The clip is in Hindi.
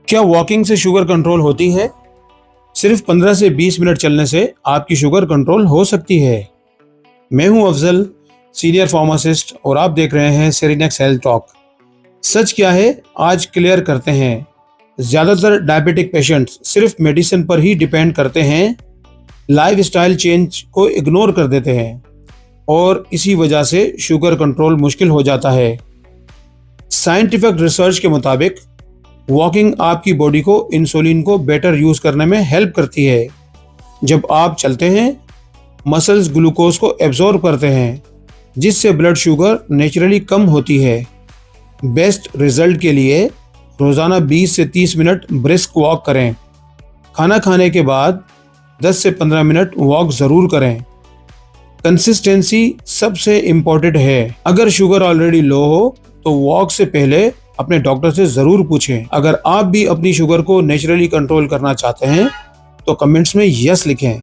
क्या वॉकिंग से शुगर कंट्रोल होती है? सिर्फ 15 से 20 मिनट चलने से आपकी शुगर कंट्रोल हो सकती है। मैं हूं अफजल, सीनियर फार्मासिस्ट, और आप देख रहे हैं सेरेनेक्स हेल्थ टॉक। सच क्या है, आज क्लियर करते हैं। ज़्यादातर डायबिटिक पेशेंट्स सिर्फ मेडिसिन पर ही डिपेंड करते हैं, लाइफस्टाइल चेंज को इग्नोर कर देते हैं और इसी वजह से शुगर कंट्रोल मुश्किल हो जाता है। साइंटिफिक रिसर्च के मुताबिक वॉकिंग आपकी बॉडी को इंसुलिन को बेटर यूज करने में हेल्प करती है। जब आप चलते हैं, मसल्स ग्लूकोज को एब्जॉर्ब करते हैं, जिससे ब्लड शुगर नेचुरली कम होती है। बेस्ट रिजल्ट के लिए रोजाना 20 से 30 मिनट ब्रिस्क वॉक करें। खाना खाने के बाद 10 से 15 मिनट वॉक जरूर करें। कंसिस्टेंसी सबसे इम्पोर्टेंट है। अगर शुगर ऑलरेडी लो हो तो वॉक से पहले अपने डॉक्टर से जरूर पूछें। अगर आप भी अपनी शुगर को नेचुरली कंट्रोल करना चाहते हैं तो कमेंट्स में यस लिखें।